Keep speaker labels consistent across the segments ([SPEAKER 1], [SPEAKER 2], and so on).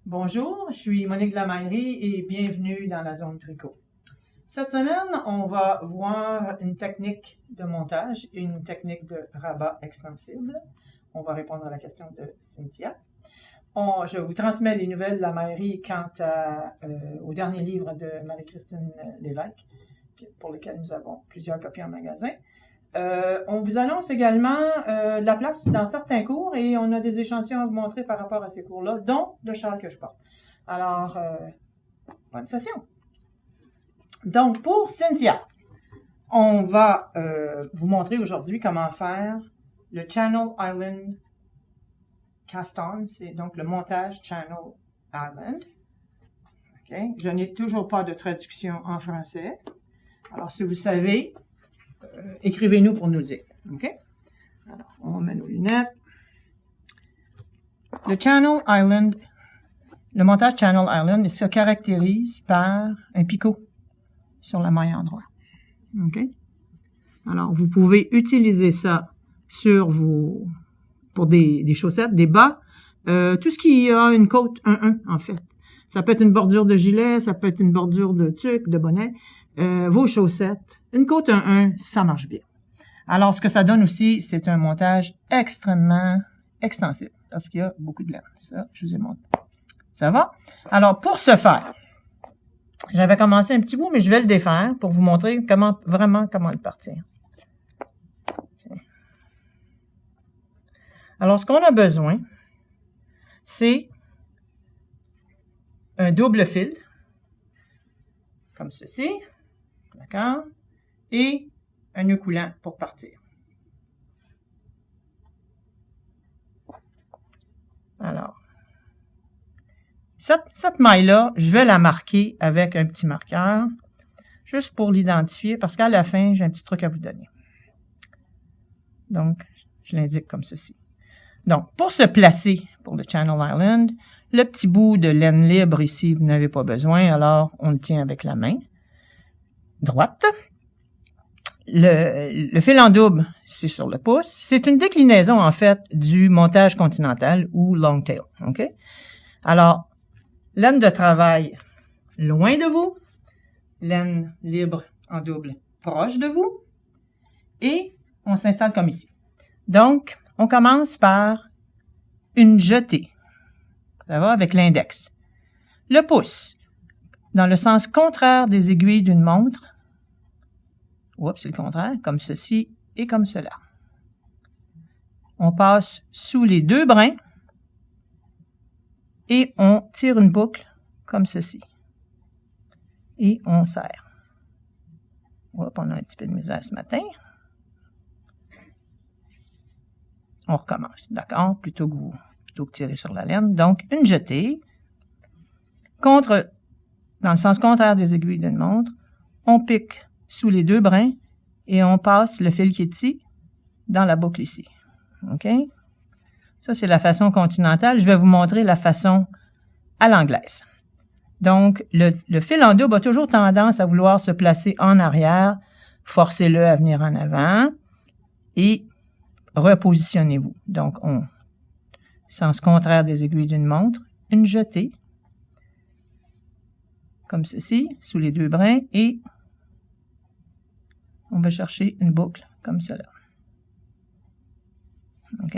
[SPEAKER 1] Bonjour, je suis Monique Lamaillerie et bienvenue dans la zone tricot. Cette semaine, on va voir une technique de montage et une technique de rabat extensible. On va répondre à la question de Cynthia. Je vous transmets les nouvelles de Lamaillerie quant au dernier livre de Marie-Christine Lévesque, pour lequel nous avons plusieurs copies en magasin. On vous annonce également de la place dans certains cours et on a des échantillons à vous montrer par rapport à ces cours-là, dont le châle que je porte. Alors, bonne session! Donc, pour Cynthia, on va vous montrer aujourd'hui comment faire le Channel Island Cast-On, c'est donc le montage Channel Island. Okay. Je n'ai toujours pas de traduction en français. Alors, si vous savez, écrivez-nous pour nous dire. OK? Alors, on met nos lunettes. Le Channel Island, le montage Channel Island, il se caractérise par un picot sur la maille endroit. OK? Alors, vous pouvez utiliser ça sur pour des chaussettes, des bas, tout ce qui a une côte 1-1, en fait. Ça peut être une bordure de gilet, ça peut être une bordure de tuque, de bonnet. Vos chaussettes, une côte 1-1, ça marche bien. Alors, ce que ça donne aussi, c'est un montage extrêmement extensible, parce qu'il y a beaucoup de laine. Ça, je vous ai montré. Ça va? Alors, pour ce faire, j'avais commencé un petit bout, mais je vais le défaire pour vous montrer comment le partir. Tiens. Alors, ce qu'on a besoin, c'est un double fil, comme ceci. D'accord? Et un nœud coulant pour partir. Alors, cette maille-là, je vais la marquer avec un petit marqueur, juste pour l'identifier, parce qu'à la fin, j'ai un petit truc à vous donner. Donc, je l'indique comme ceci. Donc, pour se placer pour le Channel Island, le petit bout de laine libre ici, vous n'avez pas besoin, alors on le tient avec la main droite. Le fil en double, c'est sur le pouce. C'est une déclinaison, en fait, du montage continental ou long tail. OK? Alors, laine de travail loin de vous, laine libre en double proche de vous, et on s'installe comme ici. Donc, on commence par une jetée. Ça va avec l'index. Le pouce, dans le sens contraire des aiguilles d'une montre. Oups, c'est le contraire, comme ceci et comme cela. On passe sous les deux brins et on tire une boucle comme ceci. Et on serre. Oups, on a un petit peu de misère ce matin. On recommence, d'accord? Plutôt que tirer sur la laine. Donc, une jetée dans le sens contraire des aiguilles d'une montre, on pique sous les deux brins et on passe le fil qui est ici dans la boucle ici. OK? Ça, c'est la façon continentale. Je vais vous montrer la façon à l'anglaise. Donc, le fil en double a toujours tendance à vouloir se placer en arrière. Forcez-le à venir en avant et repositionnez-vous. Donc, sens contraire des aiguilles d'une montre, une jetée, comme ceci, sous les deux brins, et on va chercher une boucle comme cela. OK?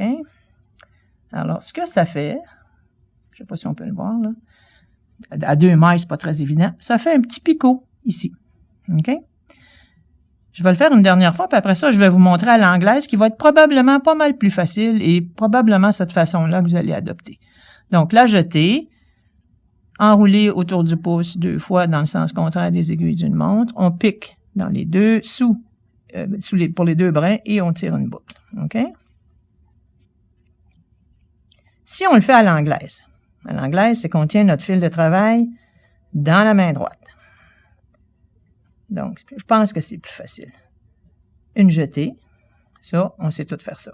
[SPEAKER 1] Alors, ce que ça fait, je ne sais pas si on peut le voir, là, à 2 mailles, c'est pas très évident, ça fait un petit picot ici. OK? Je vais le faire une dernière fois, puis après ça, je vais vous montrer à l'anglaise, qui va être probablement pas mal plus facile et probablement cette façon-là que vous allez adopter. Donc, la jetée, enrouler autour du pouce 2 fois dans le sens contraire des aiguilles d'une montre. On pique dans les deux, pour les deux brins et on tire une boucle. OK? Si on le fait à l'anglaise, c'est qu'on tient notre fil de travail dans la main droite. Donc, je pense que c'est plus facile. Une jetée. Ça, on sait tout faire ça.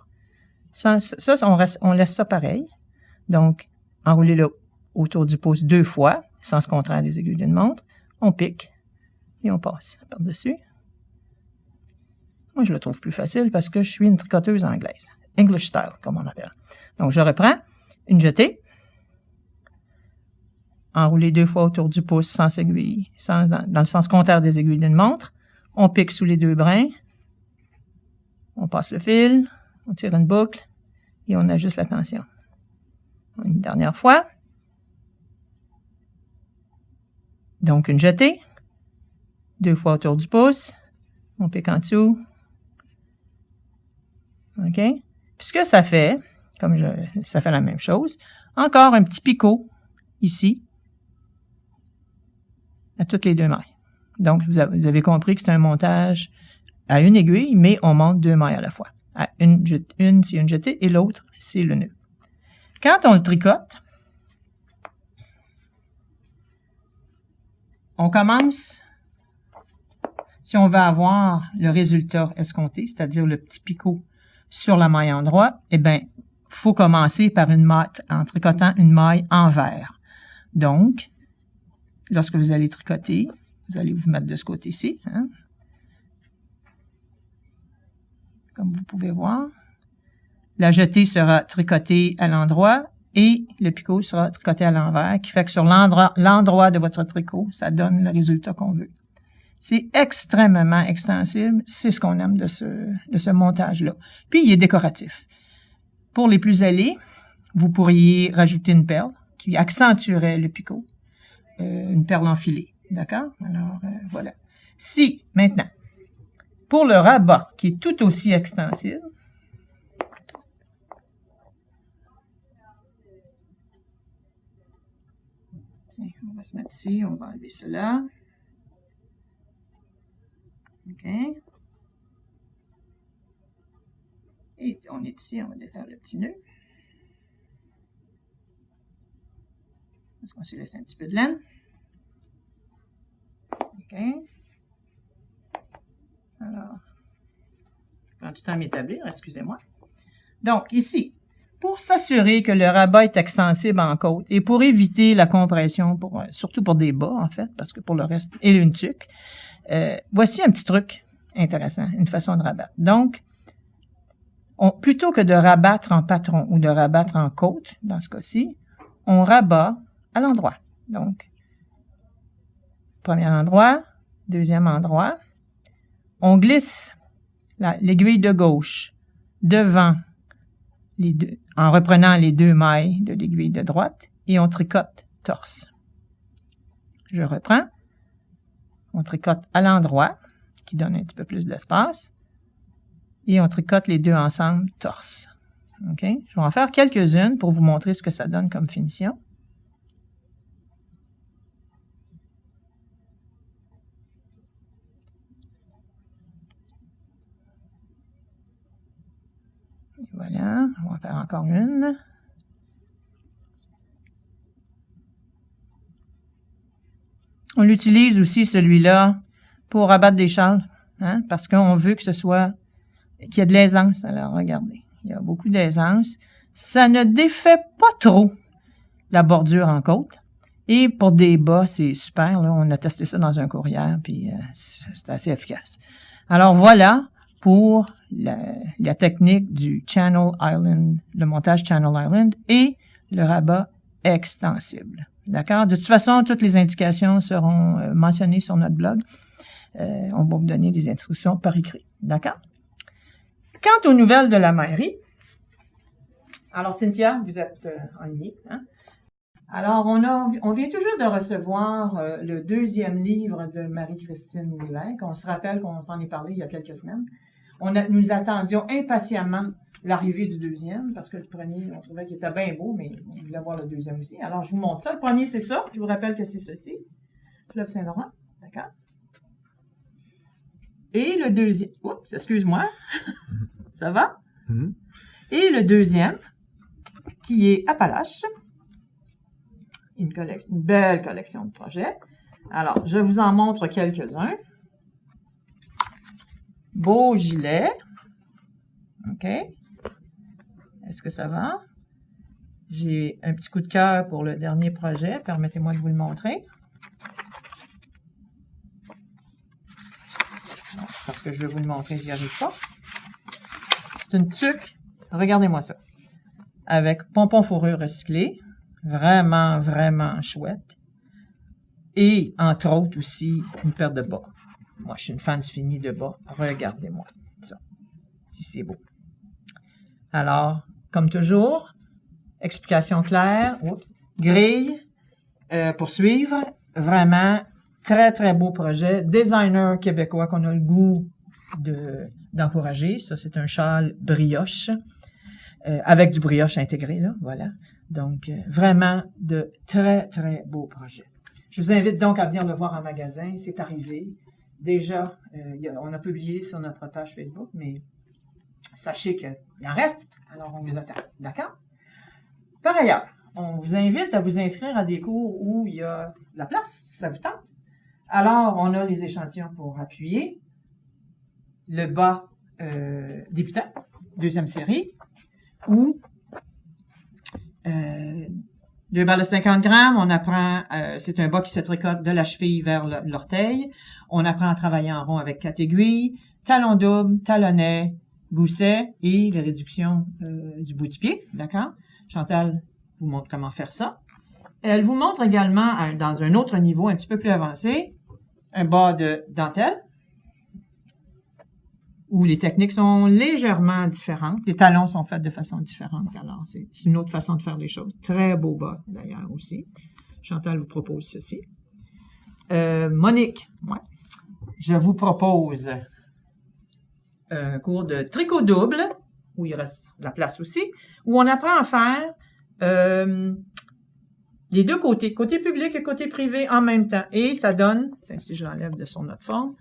[SPEAKER 1] Ça, on laisse ça pareil. Donc, enrouler-le autour du pouce 2 fois, sens contraire des aiguilles d'une montre. On pique et on passe par-dessus. Moi, je le trouve plus facile parce que je suis une tricoteuse anglaise. English style, comme on appelle. Donc, je reprends une jetée. enrouler 2 fois autour du pouce sans aiguille, dans le sens contraire des aiguilles d'une montre. On pique sous les 2 brins. On passe le fil, on tire une boucle et on ajuste la tension. Une dernière fois. Donc, une jetée. 2 fois autour du pouce. On pique en dessous. OK? Puis ce que ça fait, ça fait la même chose, encore un petit picot ici, à toutes les 2 mailles. Donc, vous avez compris que c'est un montage à une aiguille, mais on monte 2 mailles à la fois. Une c'est une jetée et l'autre, c'est le nœud. Quand on le tricote, on commence, si on veut avoir le résultat escompté, c'est-à-dire le petit picot sur la maille endroit, eh bien, faut commencer par en tricotant une maille envers. Donc, lorsque vous allez tricoter, vous allez vous mettre de ce côté-ci, hein, comme vous pouvez voir. La jetée sera tricotée à l'endroit et le picot sera tricoté à l'envers, qui fait que sur l'endroit de votre tricot, ça donne le résultat qu'on veut. C'est extrêmement extensible. C'est ce qu'on aime de ce montage-là. Puis, il est décoratif. Pour les plus zélés, vous pourriez rajouter une perle qui accentuerait le picot. Une perle enfilée. D'accord? Alors, voilà. Si, maintenant, pour le rabat, qui est tout aussi extensible, tiens, on va se mettre ici, on va enlever cela. OK. Et on est ici, on va défaire le petit nœud. Est-ce qu'on se laisse un petit peu de laine? OK. Alors, je prends du temps à m'établir, excusez-moi. Donc, ici, pour s'assurer que le rabat est extensible en côte et pour éviter la compression, surtout pour des bas, en fait, parce que pour le reste, et une tuque, voici un petit truc intéressant, une façon de rabattre. Donc, plutôt que de rabattre en patron ou de rabattre en côte, dans ce cas-ci, on rabat à l'endroit. Donc, premier endroit, deuxième endroit. On glisse l'aiguille de gauche devant en reprenant les 2 mailles de l'aiguille de droite et on tricote torse. Je reprends. On tricote à l'endroit, qui donne un petit peu plus d'espace. Et on tricote les 2 ensemble, torse. OK? Je vais en faire quelques-unes pour vous montrer ce que ça donne comme finition. Et voilà, on va en faire encore une. On utilise aussi celui-là pour rabattre des châles, hein, parce qu'on veut que ce soit, qu'il y ait de l'aisance. Alors, regardez, il y a beaucoup d'aisance. Ça ne défait pas trop la bordure en côte. Et pour des bas, c'est super. Là, on a testé ça dans un courrier, puis c'est assez efficace. Alors, voilà pour la technique du Channel Island, le montage Channel Island et le rabat extensible. D'accord? De toute façon, toutes les indications seront mentionnées sur notre blog. On va vous donner des instructions par écrit. D'accord? Quant aux nouvelles de la mairie, alors Cynthia, vous êtes en ligne, hein? Alors, on vient tout juste de recevoir le 2e livre de Marie-Christine Lévesque. On se rappelle qu'on s'en est parlé il y a quelques semaines. Nous attendions impatiemment l'arrivée du 2e, parce que le premier, on trouvait qu'il était bien beau, mais on voulait voir le 2e aussi. Alors, je vous montre ça. Le premier, c'est ça. Je vous rappelle que c'est ceci. Fleuve Saint-Laurent. D'accord? Et le 2e... Oups, excuse-moi. Ça va? Mm-hmm. Et le 2e, qui est Appalaches. Une belle collection de projets. Alors, je vous en montre quelques-uns. Beau gilet. OK. Est-ce que ça va? J'ai un petit coup de cœur pour le dernier projet. Permettez-moi de vous le montrer. Parce que je vais vous le montrer, j'y arrive pas. C'est une tuque. Regardez-moi ça. Avec pompon fourrure recyclé. Vraiment, vraiment chouette. Et, entre autres aussi, une paire de bas. Moi, je suis une fan finie de bas. Regardez-moi ça. Si c'est beau. Alors, comme toujours, explication claire. Oups. Grille. Pour suivre. Vraiment, très, très beau projet. Designer québécois qu'on a le goût d'encourager. Ça, c'est un châle brioche. Avec du brioche intégré, là. Voilà. Donc, vraiment de très, très beaux projets. Je vous invite donc à venir le voir en magasin. C'est arrivé. Déjà, on a publié sur notre page Facebook, mais sachez qu'il en reste. Alors, on vous attend. D'accord? Par ailleurs, on vous invite à vous inscrire à des cours où il y a de la place, si ça vous tente. Alors, on a les échantillons pour appuyer. Le bas débutant, deuxième série, ou deux balles de 50 grammes, on apprend, c'est un bas qui se tricote de la cheville vers l'orteil. On apprend à travailler en rond avec 4 aiguilles, talon double, talonnet, gousset et les réductions du bout du pied. D'accord? Chantal vous montre comment faire ça. Elle vous montre également, dans un autre niveau un petit peu plus avancé, un bas de dentelle, où les techniques sont légèrement différentes. Les talons sont faits de façon différente. Alors, c'est une autre façon de faire les choses. Très beau bas, d'ailleurs, aussi. Chantal vous propose ceci. Monique, ouais. Je vous propose un cours de tricot double, où il reste de la place aussi, où on apprend à faire les deux côtés, côté public et côté privé en même temps. Et ça donne, si je l'enlève de son autre forme,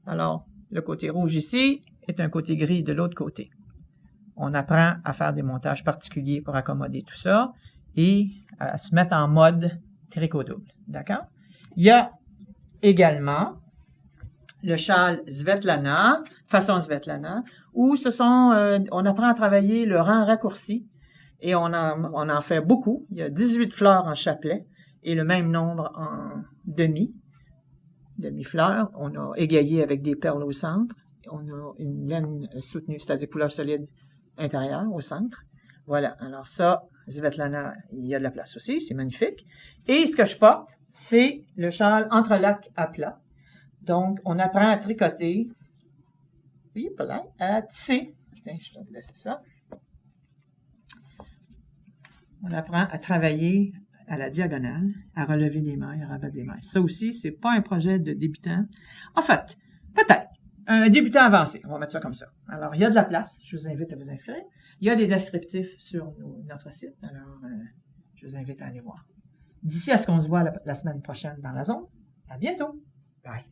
[SPEAKER 1] alors, le côté rouge ici est un côté gris de l'autre côté. On apprend à faire des montages particuliers pour accommoder tout ça et à se mettre en mode tricot double. D'accord? Il y a également le châle Svetlana, façon Svetlana, où on apprend à travailler le rang raccourci et on en fait beaucoup. Il y a 18 fleurs en chapelet et le même nombre en demi-fleurs. On a égayé avec des perles au centre. On a une laine soutenue, c'est-à-dire couleur solide intérieure au centre. Voilà. Alors ça, Svetlana, il y a de la place aussi. C'est magnifique. Et ce que je porte, c'est le châle entrelac à plat. Donc, on apprend à tricoter. Oui, pas là. À tisser. Tiens, je vais vous laisser ça. On apprend à travailler à la diagonale, à relever les mailles, à rabattre les mailles. Ça aussi, c'est pas un projet de débutant. En fait, peut-être un débutant avancé. On va mettre ça comme ça. Alors, il y a de la place. Je vous invite à vous inscrire. Il y a des descriptifs sur notre site. Alors, je vous invite à aller voir. D'ici à ce qu'on se voit la semaine prochaine dans la zone. À bientôt. Bye.